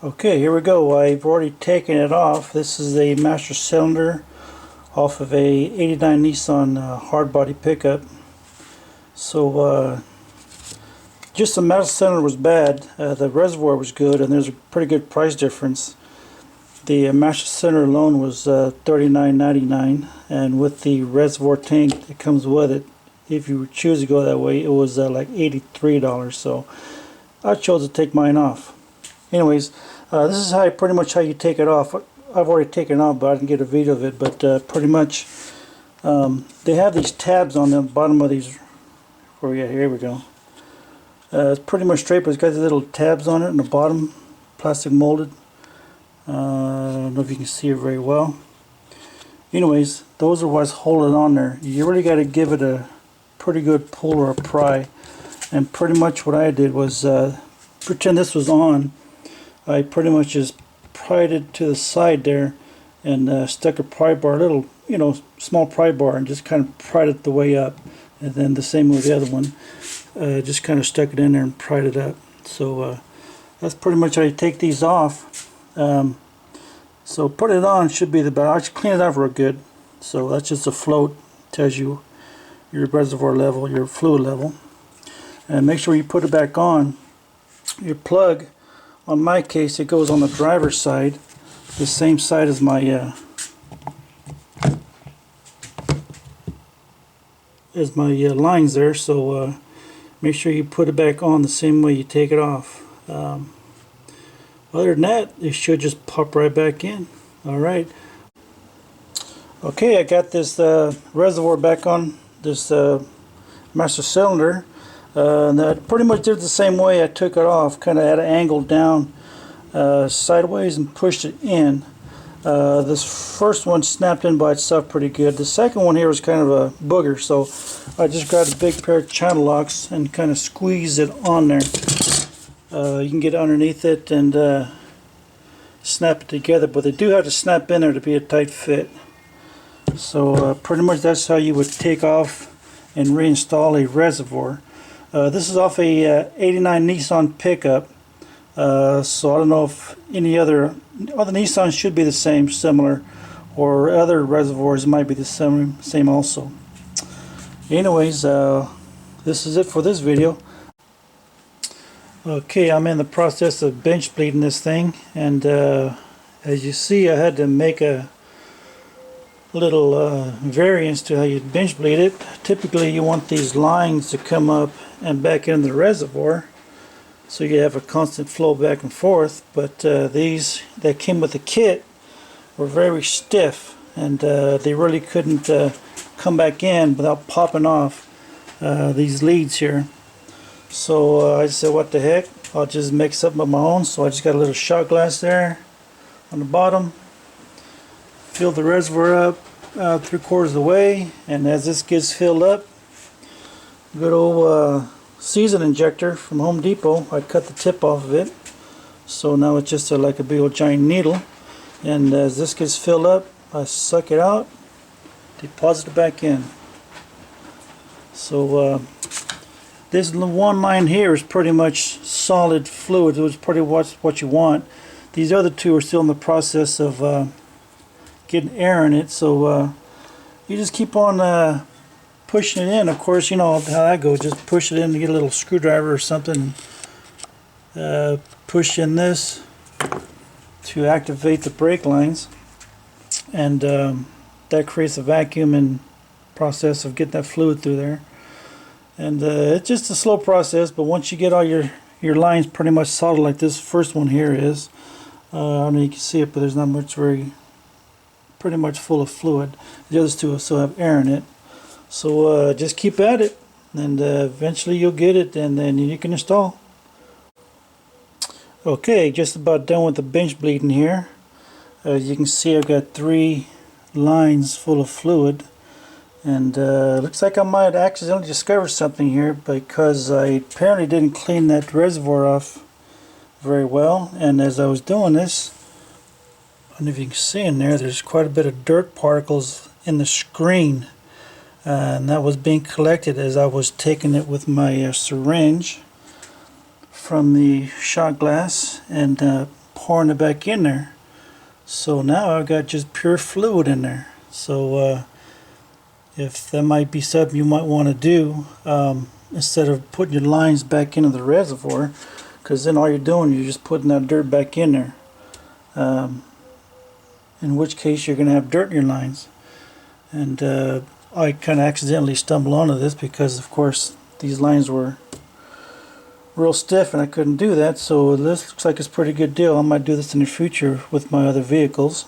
Okay, here we go. I've already taken it off. This is a master cylinder off of a 89 Nissan hard body pickup. So just the master cylinder was bad. The reservoir was good, and there's a pretty good price difference. The master cylinder alone was $39.99, and with the reservoir tank that comes with it, if you choose to go that way, it was like $83. So I chose to take mine off. Anyways, this is pretty much how you take it off. I've already taken it off, but I didn't get a video of it. But pretty much, they have these tabs on the bottom of these. Here we go. It's pretty much straight, but it's got these little tabs on it in the bottom, plastic molded. I don't know if you can see it very well. Anyways, those are what's holding on there. You really got to give it a pretty good pull or a pry. And pretty much what I did was pretend this was on. I pretty much just pried it to the side there and stuck a pry bar, little, small pry bar, and just kind of pried it the way up. And then the same with the other one. Just kind of stuck it in there and pried it up. So that's pretty much how you take these off. So put it on should be the better. I should clean it off real good. So that's just a float. Tells you your reservoir level, your fluid level. And make sure you put it back on. Your plug, on my case, it goes on the driver's side, the same side as my lines there. So make sure you put it back on the same way you take it off. Other than that, it should just pop right back in. Alright. Okay, I got this reservoir back on this master cylinder. And I pretty much did it the same way. I took it off, kind of at an angle down sideways and pushed it in. This first one snapped in by itself pretty good. The second one here was kind of a booger, so I just grabbed a big pair of channel locks and kind of squeezed it on there. You can get underneath it and snap it together, but they do have to snap in there to be a tight fit. So pretty much that's how you would take off and reinstall a reservoir. This is off a 89 Nissan pickup, so I don't know if any other Nissans should be the same, similar, or other reservoirs might be the same also. Anyways, this is it for this video. Okay, I'm in the process of bench bleeding this thing, and as you see, I had to make a little variance to how you bench bleed it. Typically you want these lines to come up and back into the reservoir so you have a constant flow back and forth, but these that came with the kit were very stiff, and they really couldn't come back in without popping off these leads here. So I said, what the heck, I'll just make something of my own. So I just got a little shot glass there on the bottom, fill the reservoir up 3/4 of the way, and as this gets filled up, good old season injector from Home Depot, I cut the tip off of it, so now it's just like a big old giant needle, and as this gets filled up, I suck it out, deposit it back in. So this one line here is pretty much solid fluid. It was pretty much what you want. These other two are still in the process of getting air in it, so you just keep on pushing it in. Of course, you know how that goes. Just push it in to get a little screwdriver or something. Push in this to activate the brake lines, and that creates a vacuum and process of getting that fluid through there. And it's just a slow process, but once you get all your lines pretty much solid like this first one here is, I don't know if you can see it, but there's not much, pretty much full of fluid. The others two still have air in it. So just keep at it, and eventually you'll get it, and then you can install. Okay, just about done with the bench bleeding here. As you can see, I've got 3 lines full of fluid, and looks like I might accidentally discover something here, because I apparently didn't clean that reservoir off very well. And as I was doing this, I don't know if you can see in there, there's quite a bit of dirt particles in the screen, and that was being collected as I was taking it with my syringe from the shot glass and pouring it back in there. So now I've got just pure fluid in there. So if that might be something you might want to do, instead of putting your lines back into the reservoir, because then all you're doing, you're just putting that dirt back in there. In which case you're going to have dirt in your lines. And I kind of accidentally stumbled onto this because, of course, these lines were real stiff and I couldn't do that. So this looks like it's a pretty good deal. I might do this in the future with my other vehicles.